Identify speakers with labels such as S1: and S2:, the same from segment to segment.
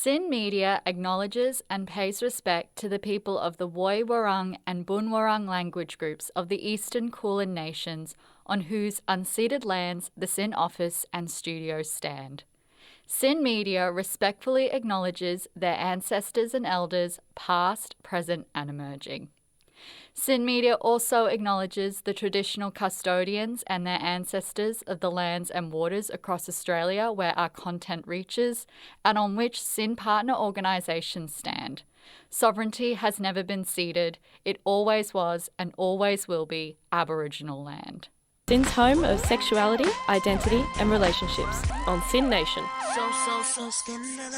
S1: Sin Media acknowledges and pays respect to the people of the Woi Wurrung and Bun Wurrung language groups of the Eastern Kulin Nations on whose unceded lands the Sin office and studios stand. Sin Media respectfully acknowledges their ancestors and elders, past, present and emerging. Sin Media also acknowledges the traditional custodians and their ancestors of the lands and waters across Australia where our content reaches and on which Sin partner organisations stand. Sovereignty has never been ceded. It always was and always will be Aboriginal land.
S2: Sin's home of sexuality, identity and relationships on Sin Nation.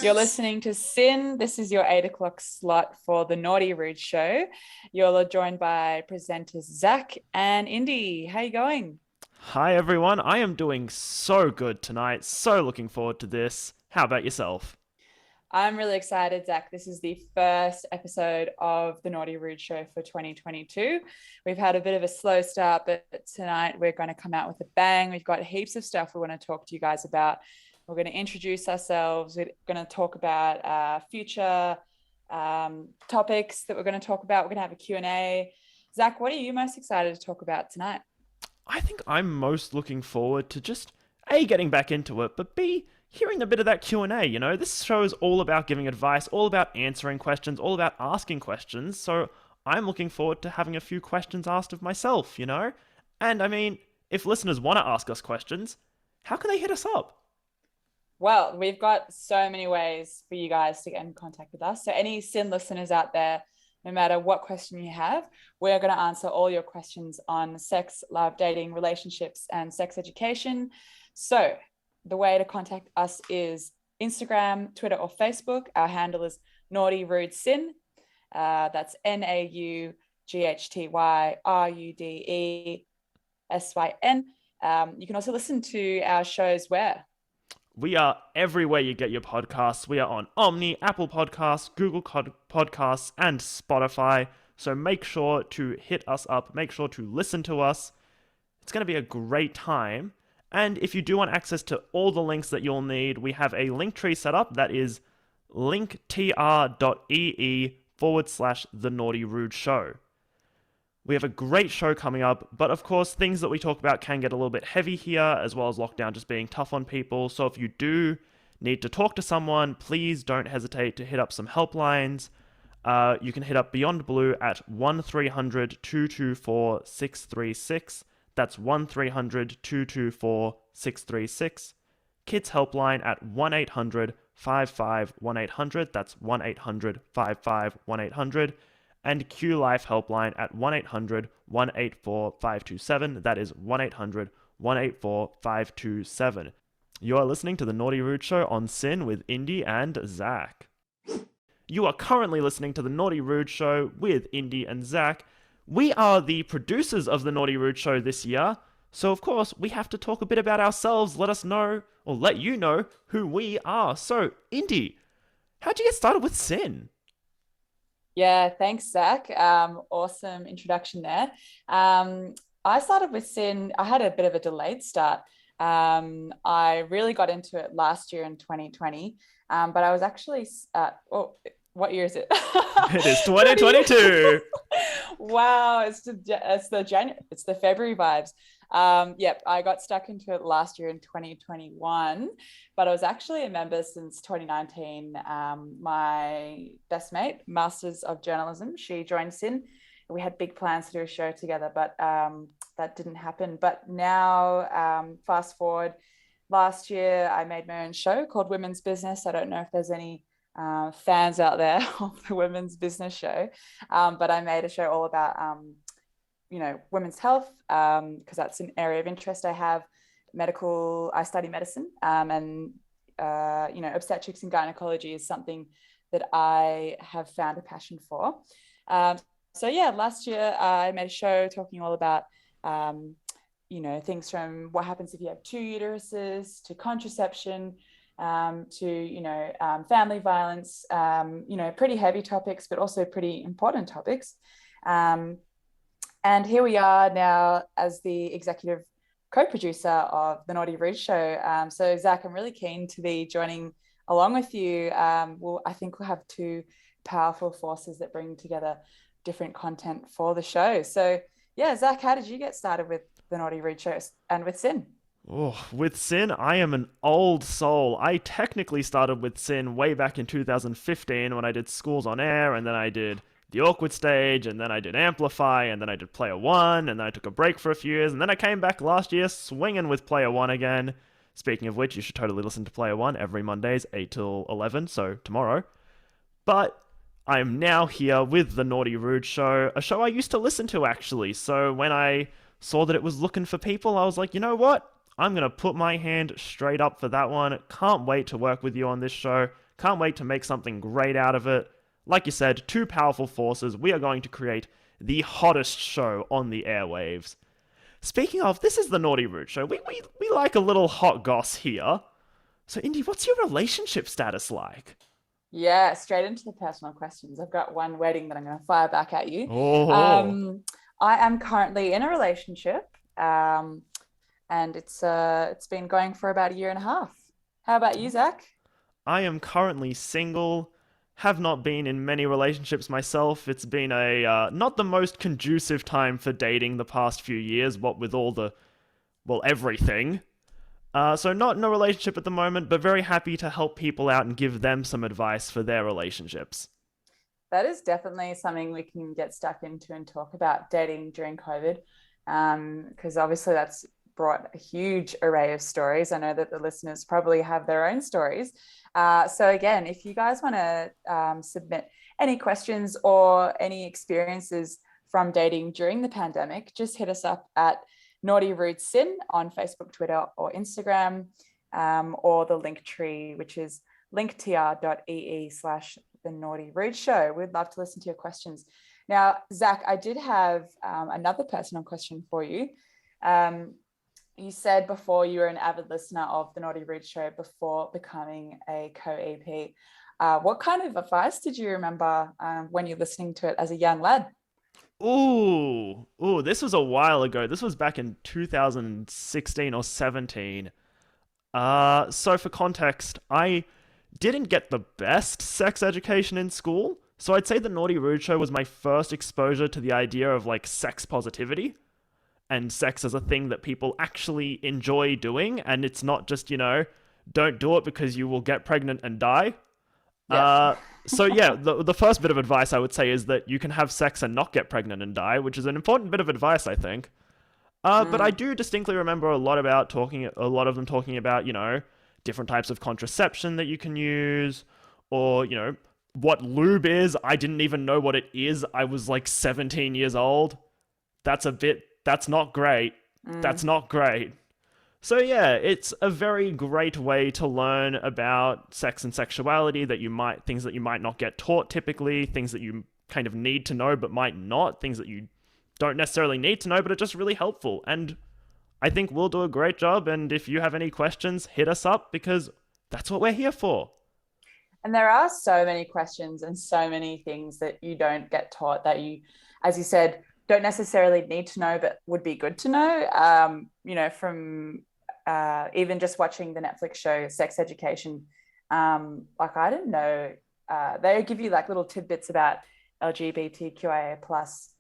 S3: You're listening to Sin. This is your 8 o'clock slot for the Naughty Rude Show. You're joined by presenters Zack and Indi. How you going?
S4: Hi everyone, I am doing so good tonight. So looking forward to this. How about yourself?
S3: I'm really excited, Zack. This is the first episode of the Naughty Rude Show for 2022. We've had a bit of a slow start, but tonight we're going to come out with a bang. We've got heaps of stuff we want to talk to you guys about. We're going to introduce ourselves. We're going to talk about future topics that we're going to talk about. We're going to have a Q&A. Zack, what are you most excited to talk about tonight?
S4: I think I'm most looking forward to just A, getting back into it, but B, hearing a bit of that Q&A, you know? This show is all about giving advice, all about answering questions, all about asking questions, so I'm looking forward to having a few questions asked of myself, you know? And I mean, if listeners want to ask us questions, how can they hit us up?
S3: Well, we've got so many ways for you guys to get in contact with us. So any Sin listeners out there, no matter what question you have, we're going to answer all your questions on sex, love, dating, relationships, and sex education. So the way to contact us is Instagram, Twitter, or Facebook. Our handle is Naughty Rude Sin. That's NAUGHTYRUDESYN. You can also listen to our shows where?
S4: We are everywhere you get your podcasts. We are on Omni, Apple Podcasts, Google Podcasts, and Spotify. So make sure to hit us up. Make sure to listen to us. It's going to be a great time. And if you do want access to all the links that you'll need, we have a link tree set up that is linktr.ee/thenaughtyrudeshow. We have a great show coming up, but of course, things that we talk about can get a little bit heavy here, as well as lockdown just being tough on people. So if you do need to talk to someone, please don't hesitate to hit up some helplines. You can hit up Beyond Blue at 1300-224-636. That's 1300-224-636. Kids Helpline at 1-800-55-1800. That's 1-800-55-1800. And Q Life Helpline at 1-800-184-527. That is 1-800-184-527. You are listening to The Naughty Rude Show on Sin with Indi and Zack. You are currently listening to The Naughty Rude Show with Indi and Zack. We are the producers of The Naughty Rude Show this year, so of course we have to talk a bit about ourselves, let us know, or let you know who we are. So, Indi, how'd you get started with Sin?
S3: Yeah, thanks, Zack. Awesome introduction there. I started with Sin. I had a bit of a delayed start. I really got into it last year in 2020, but I was actually, what year is it?
S4: It is 2022.
S3: Wow, it's the February vibes. Yep, I got stuck into it last year in 2021, but I was actually a member since 2019. My best mate, Masters of Journalism, she joined Sin. We had big plans to do a show together, but that didn't happen. But now, fast forward, last year I made my own show called Women's Business. I don't know if there's any fans out there of the Women's Business show, but I made a show all about women's health, because that's an area of interest. I have I study medicine, and obstetrics and gynecology is something that I have found a passion for. So yeah, last year I made a show talking all about things from what happens if you have 2 uteruses to contraception, to family violence, pretty heavy topics, but also pretty important topics. And here we are now as the executive co-producer of The Naughty Rude Show. So Zack, I'm really keen to be joining along with you, I think we'll have two powerful forces that bring together different content for the show. So yeah, Zach, how did you get started with the Naughty Rude Show and with Sin?
S4: Oh, with Sin, I am an old soul. I technically started with Sin way back in 2015 when I did Schools on Air, and then I did The Awkward Stage, and then I did Amplify, and then I did Player One, and then I took a break for a few years, and then I came back last year swinging with Player One again. Speaking of which, you should totally listen to Player One every Mondays, 8 till 11, so tomorrow. But I am now here with The Naughty Rude Show, a show I used to listen to actually, so when I saw that it was looking for people, I was like, you know what? I'm going to put my hand straight up for that one. Can't wait to work with you on this show. Can't wait to make something great out of it. Like you said, two powerful forces. We are going to create the hottest show on the airwaves. Speaking of, this is the Naughty Rude Show. We like a little hot goss here. So, Indy, what's your relationship status like?
S3: Yeah, straight into the personal questions. I've got one wedding that I'm going to fire back at you.
S4: Oh.
S3: I am currently in a relationship. And it's been going for about a year and a half. How about you, Zach?
S4: I am currently single, have not been in many relationships myself. It's been a not the most conducive time for dating the past few years, what with all the, well, everything. So not in a relationship at the moment, but very happy to help people out and give them some advice for their relationships.
S3: That is definitely something we can get stuck into and talk about, dating during COVID, because obviously that's brought a huge array of stories. I know that the listeners probably have their own stories. So again, if you guys want to submit any questions or any experiences from dating during the pandemic, just hit us up at Naughty Rude Sin on Facebook, Twitter, or Instagram, or the Linktree, which is linktr.ee/thenaughtyrudeshow. We'd love to listen to your questions. Now, Zach, I did have another personal question for you. You said before you were an avid listener of the Naughty Rude Show before becoming a co-EP. What kind of advice did you remember when you're listening to it as a young lad?
S4: Ooh, this was a while ago. This was back in 2016 or 17. So for context, I didn't get the best sex education in school. So I'd say the Naughty Rude Show was my first exposure to the idea of like sex positivity and sex as a thing that people actually enjoy doing. And it's not just, don't do it because you will get pregnant and die.
S3: Yeah.
S4: So yeah, the first bit of advice I would say is that you can have sex and not get pregnant and die, which is an important bit of advice, I think. But I do distinctly remember a lot of them talking about, different types of contraception that you can use, or, what lube is. I didn't even know what it is. I was like 17 years old. That's not great. That's not great. So yeah, it's a very great way to learn about sex and sexuality things that you might not get taught typically, things that you kind of need to know but might not, things that you don't necessarily need to know but are just really helpful. And I think we'll do a great job, and if you have any questions, hit us up because that's what we're here for.
S3: And there are so many questions and so many things that you don't get taught that you, as you said, don't necessarily need to know, but would be good to know, from even just watching the Netflix show Sex Education. Like I didn't know, they give you like little tidbits about LGBTQIA plus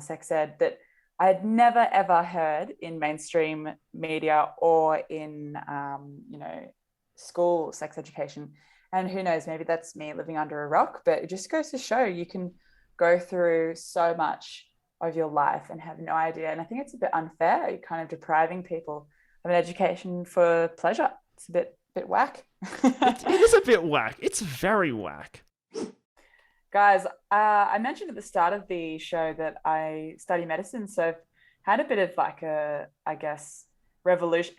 S3: sex ed that I had never, ever heard in mainstream media or in, school sex education. And who knows, maybe that's me living under a rock, but it just goes to show you can go through so much of your life and have no idea. And I think it's a bit unfair. You're kind of depriving people of an education for pleasure. It's a bit whack.
S4: It is a bit whack. It's very whack.
S3: Guys, I mentioned at the start of the show that I study medicine, so I've had a bit of like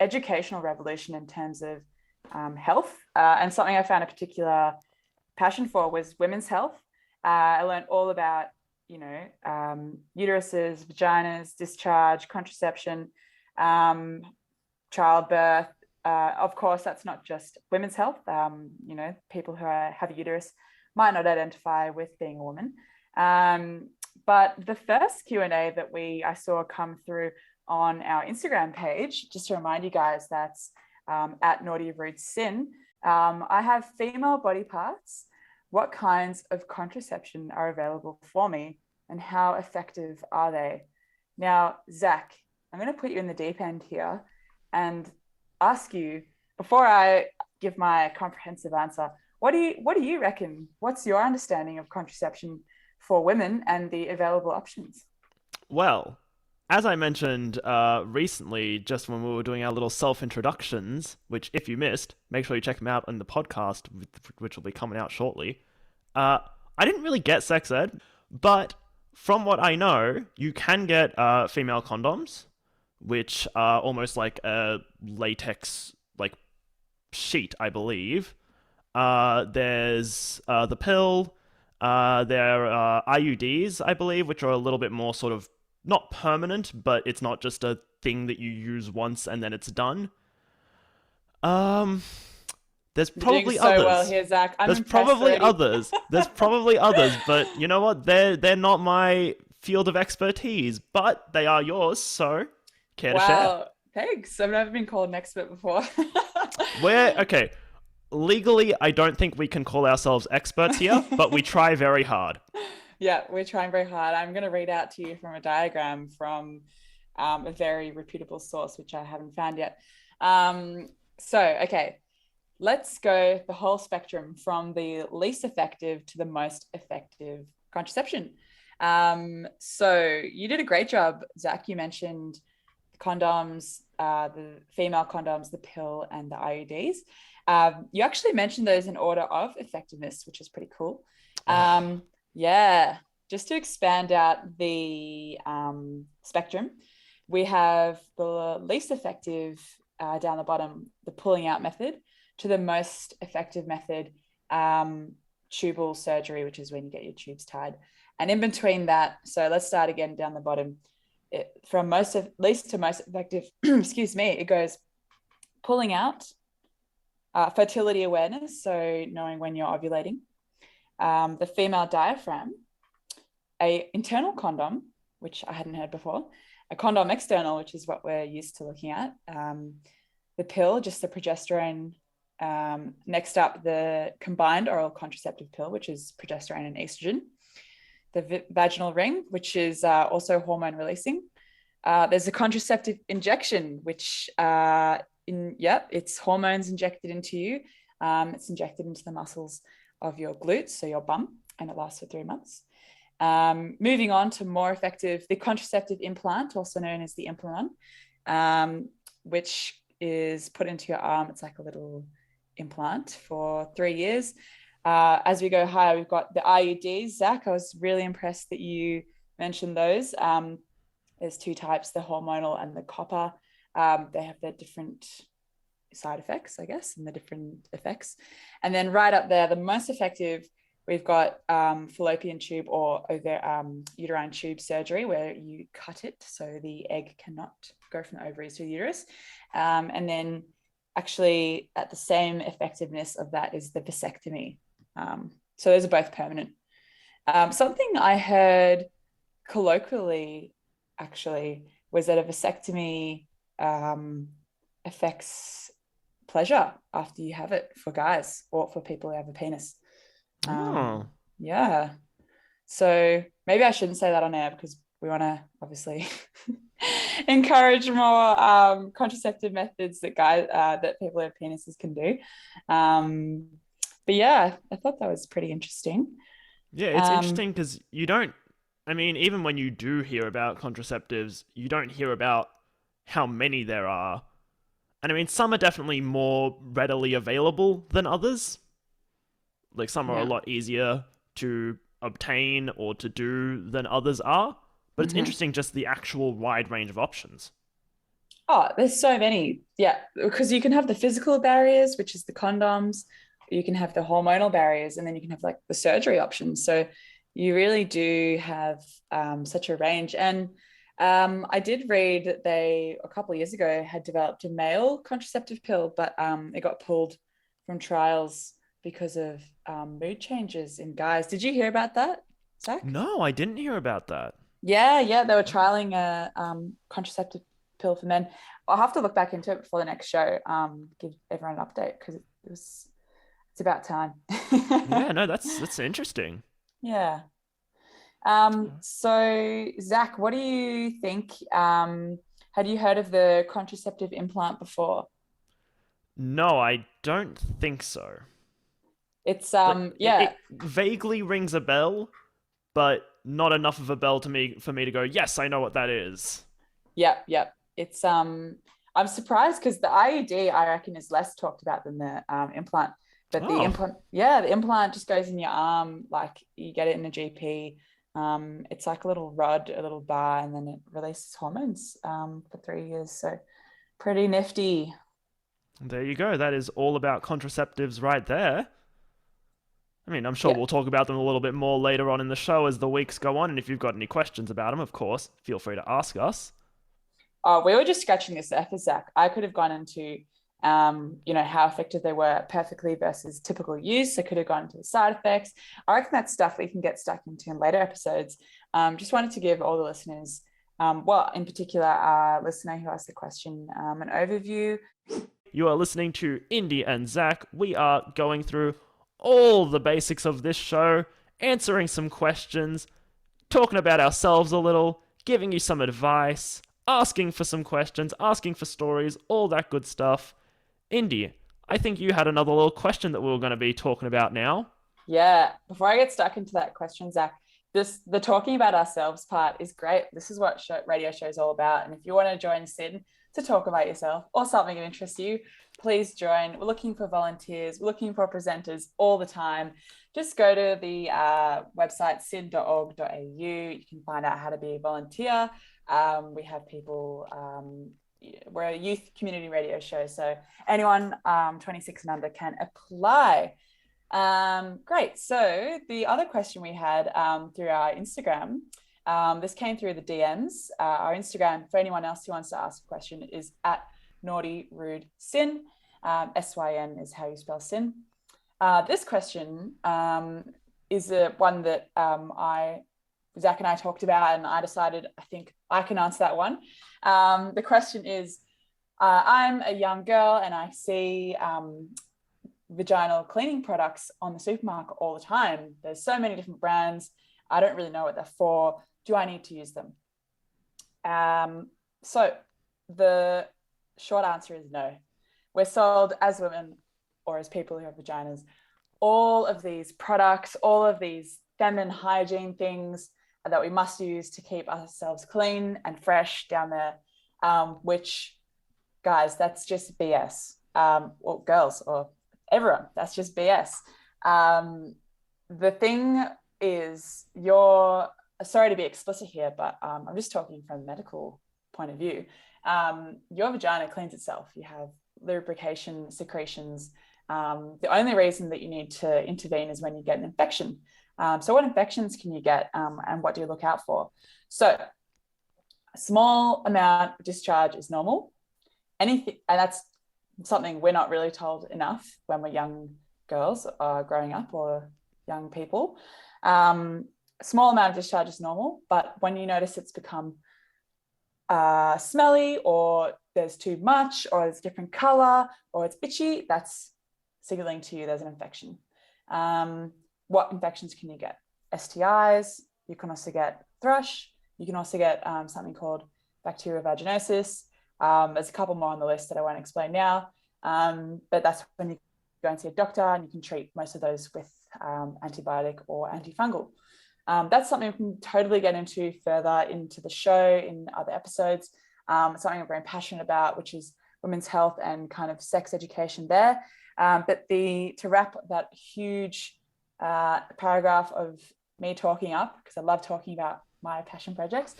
S3: educational revolution in terms of health. And something I found a particular passion for was women's health. I learned all about, uteruses, vaginas, discharge, contraception, childbirth. Of course, that's not just women's health. People who have a uterus might not identify with being a woman. But the first Q&A that I saw come through on our Instagram page, just to remind you guys, that's at Naughty Rude Sin. I have female body parts. What kinds of contraception are available for me, and how effective are they? Now, Zach, I'm going to put you in the deep end here and ask you, before I give my comprehensive answer, what do you reckon? What's your understanding of contraception for women and the available options?
S4: Well, as I mentioned recently, just when we were doing our little self-introductions, which if you missed, make sure you check them out on the podcast, which will be coming out shortly. I didn't really get sex ed, but from what I know, you can get female condoms, which are almost like a latex like sheet, I believe. There's the pill. There are IUDs, I believe, which are a little bit more sort of not permanent, but it's not just a thing that you use once and then it's done. Um, there's
S3: You're doing
S4: probably
S3: so
S4: others.
S3: well here, Zach. I'm
S4: There's
S3: impressed
S4: probably
S3: already.
S4: others. There's probably others, but you know what? They're not my field of expertise, but they are yours. So, care to share?
S3: Wow, thanks. I've never been called an expert before.
S4: We're okay. Legally, I don't think we can call ourselves experts here, but we try very hard.
S3: Yeah, we're trying very hard. I'm going to read out to you from a diagram from a very reputable source, which I haven't found yet. Okay, let's go the whole spectrum from the least effective to the most effective contraception. So you did a great job, Zach. You mentioned the condoms, the female condoms, the pill, and the IUDs. You actually mentioned those in order of effectiveness, which is pretty cool. Yeah, just to expand out the spectrum, we have the least effective down the bottom, the pulling out method, to the most effective method, tubal surgery, which is when you get your tubes tied. And in between that, so let's start again down the bottom. From least to most effective, excuse me, it goes pulling out, fertility awareness, so knowing when you're ovulating, the female diaphragm, a internal condom, which I hadn't heard before, a condom external, which is what we're used to looking at, the pill, just the progesterone. Next up, the combined oral contraceptive pill, which is progesterone and estrogen, the vaginal ring, which is also hormone releasing. There's a contraceptive injection, which it's hormones injected into you. It's injected into the muscles of your glutes, so your bum, and it lasts for 3 months. Moving on to more effective, the contraceptive implant, also known as the implant, which is put into your arm. It's like a little implant for 3 years. As we go higher, we've got the IUDs. Zach, I was really impressed that you mentioned those. There's 2 types, the hormonal and the copper. They have their different side effects, I guess, and the different effects. And then right up there, the most effective, we've got fallopian tube or uterine tube surgery, where you cut it so the egg cannot go from the ovaries to the uterus. And then actually at the same effectiveness of that is the vasectomy. So those are both permanent. Something I heard colloquially actually was that a vasectomy affects pleasure after you have it, for guys or for people who have a penis. Yeah. So maybe I shouldn't say that on air, because we want to obviously encourage more contraceptive methods that people who have penises can do. But yeah, I thought that was pretty interesting.
S4: Yeah, it's interesting because even when you do hear about contraceptives, you don't hear about how many there are. And I mean, some are definitely more readily available than others. Like some are a lot easier to obtain or to do than others are. But it's interesting just the actual wide range of options.
S3: Oh, there's so many. Yeah, because you can have the physical barriers, which is the condoms. You can have the hormonal barriers, and then you can have like the surgery options. So you really do have such a range. And I did read that they, a couple of years ago, had developed a male contraceptive pill, but it got pulled from trials because of mood changes in guys. Did you hear about that, Zach?
S4: No, I didn't hear about that.
S3: Yeah, they were trialing a contraceptive pill for men. I'll have to look back into it before the next show, give everyone an update, because it's about time.
S4: Yeah, no, that's interesting.
S3: Yeah. So Zach, what do you think? Had you heard of the contraceptive implant before?
S4: No, I don't think so.
S3: It's
S4: It vaguely rings a bell, but not enough of a bell for me to go, yes, I know what that is.
S3: Yep. It's I'm surprised because the IUD I reckon is less talked about than the implant. But the implant just goes in your arm, like you get it in a GP. It's like a little rod, a little bar, and then it releases hormones for 3 years. So pretty nifty.
S4: There you go. That is all about contraceptives right there. I mean, I'm sure
S3: Yeah.
S4: we'll talk about them a little bit more later on in the show as the weeks go on, and if you've got any questions about them, of course, feel free to ask us.
S3: Oh, we were just scratching the surface, Zach. I could have gone into, how effective they were perfectly versus typical use. I could have gone into the side effects. I reckon that's stuff we can get stuck into in later episodes. Just wanted to give all the listeners, in particular, our listener who asked the question, an overview.
S4: You are listening to Indi and Zach. We are going through all the basics of this show, answering some questions, talking about ourselves a little, giving you some advice, asking for some questions, asking for stories, all that good stuff. Indi, I think you had another little question that we were going to be talking about now.
S3: Yeah, before I get stuck into that question, Zach, the talking about ourselves part is great. This is what radio show is all about. And if you want to join Sid to talk about yourself or something that interests you, please join. We're looking for volunteers. We're looking for presenters all the time. Just go to the website sid.org.au. You can find out how to be a volunteer. We have people, we're a youth community radio show, so anyone 26 and under can apply. Great. So the other question we had through our Instagram, this came through the DMs. Our Instagram, for anyone else who wants to ask a question, is at naughtyrudeshow. SYN is how you spell sin. This question is one that Zach and I talked about, and I decided I think I can answer that one. The question is, I'm a young girl and I see vaginal cleaning products on the supermarket all the time. There's so many different brands. I don't really know what they're for. Do I need to use them? So the short answer is no. We're sold as women or as people who have vaginas, all of these products, all of these feminine hygiene things that we must use to keep ourselves clean and fresh down there, which, guys, that's just BS. Well, girls or everyone, that's just BS. The thing is, sorry to be explicit here, but I'm just talking from a medical point of view. Your vagina cleans itself. You have lubrication, secretions. The only reason that you need to intervene is when you get an infection. So what infections can you get and what do you look out for? So a small amount of discharge is normal. Anything, and that's something we're not really told enough when we're young girls growing up or young people. A small amount of discharge is normal, but when you notice it's become smelly or there's too much or there's a different color or it's itchy, that's signaling to you there's an infection. What infections can you get? STIs, you can also get thrush, you can also get something called bacterial vaginosis. There's a couple more on the list that I won't explain now, but that's when you go and see a doctor and you can treat most of those with antibiotic or antifungal. That's something we can totally get into further into the show in other episodes. Something I'm very passionate about, which is women's health and kind of sex education there. But to wrap that huge paragraph of me talking up, because I love talking about my passion projects.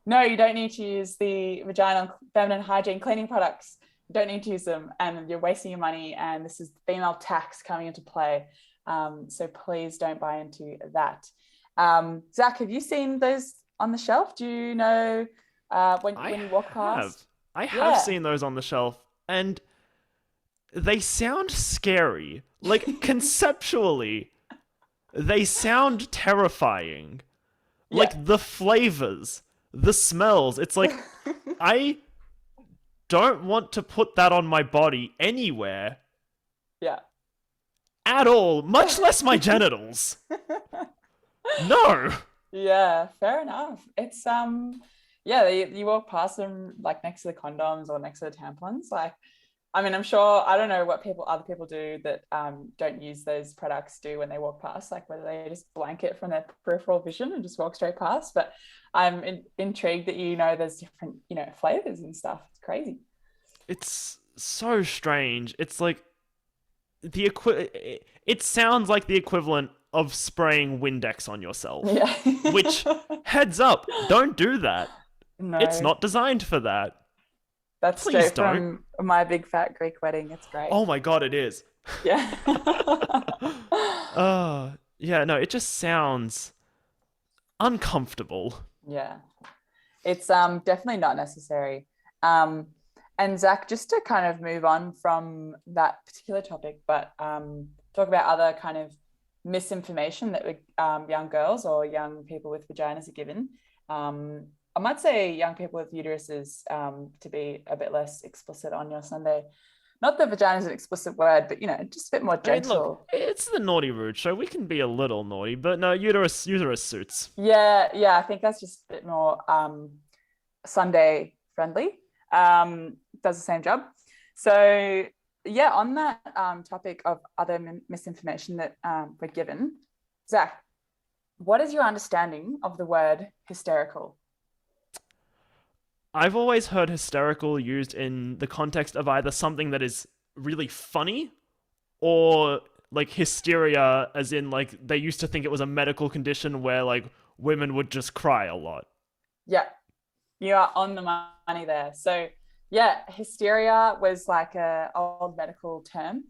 S3: No, you don't need to use the vaginal feminine hygiene cleaning products. You don't need to use them, and you're wasting your money, and this is female tax coming into play. So please don't buy into that. Zach, have you seen those on the shelf? Do you know when you walk past?
S4: I have seen those on the shelf, and they sound scary. Like, conceptually, they sound terrifying. Like, the flavors, the smells. It's like, I don't want to put that on my body anywhere
S3: Yeah.
S4: At all, much less my genitals. No.
S3: Yeah, fair enough. It's yeah, you walk past them like next to the condoms or next to the tampons. Like, I mean, I'm sure, I don't know what other people do that don't use those products do when they walk past, like whether they just blanket from their peripheral vision and just walk straight past. But I'm intrigued that there's different flavors and stuff. It's crazy.
S4: It's so strange. It's like it sounds like the equivalent of spraying Windex on yourself.
S3: Yeah.
S4: Which, heads up, don't do that.
S3: No,
S4: It's not designed for that.
S3: that's
S4: Please
S3: straight
S4: don't.
S3: from My Big Fat Greek Wedding. It's great.
S4: Oh my god, it is.
S3: Yeah.
S4: Yeah, no, it just sounds uncomfortable.
S3: Yeah. It's definitely not necessary. And Zach, just to kind of move on from that particular topic, but talk about other kind of misinformation that young girls or young people with vaginas are given. I might say young people with uteruses, to be a bit less explicit on your Sunday. Not that vagina is an explicit word, but just a bit more gentle.
S4: I mean, look, it's the Naughty Rude Show. We can be a little naughty, but no, uterus suits.
S3: Yeah, I think that's just a bit more Sunday friendly. Does the same job. So yeah, on that topic of other misinformation that we're given, Zach, what is your understanding of the word hysterical?
S4: I've always heard hysterical used in the context of either something that is really funny or like hysteria, as in like they used to think it was a medical condition where like women would just cry a lot.
S3: Yeah, you are on the money there. So yeah, hysteria was like a old medical term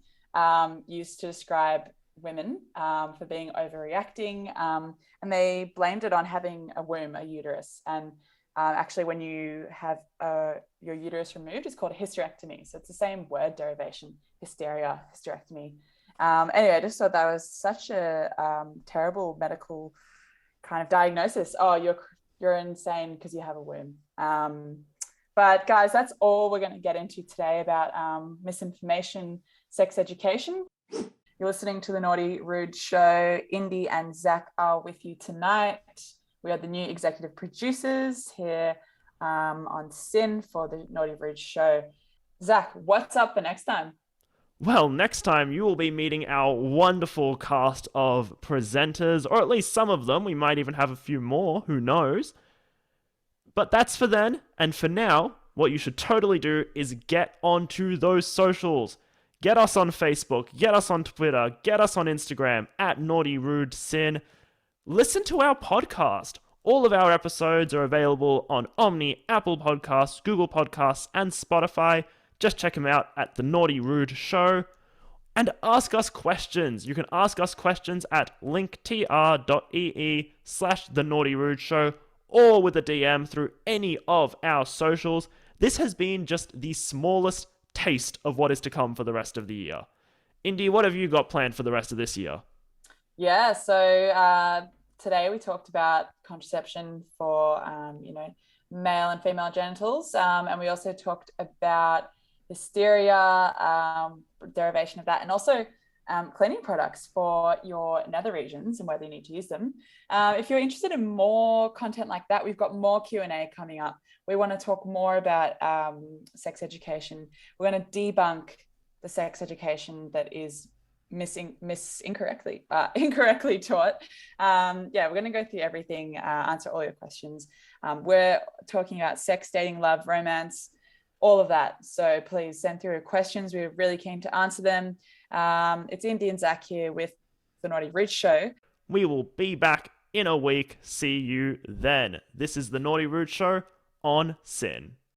S3: used to describe women for being overreacting, and they blamed it on having a womb, a uterus. And actually, when you have your uterus removed, it's called a hysterectomy. So it's the same word derivation, hysteria, hysterectomy. Anyway, I just thought that was such a terrible medical kind of diagnosis. Oh, you're insane because you have a womb. But guys, that's all we're going to get into today about misinformation, sex education. You're listening to the Naughty Rude Show. Indi and Zack are with you tonight. We are the new executive producers here on SYN for the Naughty Rude Show. Zack, what's up for next time?
S4: Well, next time you will be meeting our wonderful cast of presenters, or at least some of them. We might even have a few more, who knows? But that's for then, and for now, what you should totally do is get onto those socials. Get us on Facebook, get us on Twitter, get us on Instagram, @NaughtyRudeSyn. Listen to our podcast. All of our episodes are available on Omni, Apple Podcasts, Google Podcasts, and Spotify. Just check them out at The Naughty Rude Show. And ask us questions. You can ask us questions at linktr.ee/The Naughty Rude Show, or with a DM through any of our socials. This has been just the smallest taste of what is to come for the rest of the year. Indi, what have you got planned for the rest of this year?
S3: Yeah, so today we talked about contraception for, male and female genitals. And we also talked about hysteria, derivation of that, and also cleaning products for your nether regions and whether you need to use them. If you're interested in more content like that, we've got more Q&A coming up. We want to talk more about sex education. We're going to debunk the sex education that is incorrectly taught. We're going to go through everything, answer all your questions. We're talking about sex, dating, love, romance, all of that. So please send through your questions. We're really keen to answer them. It's Indi and Zack here with the Naughty Rude Show.
S4: We will be back in a week. See you then. This is the Naughty Rude Show on SYN.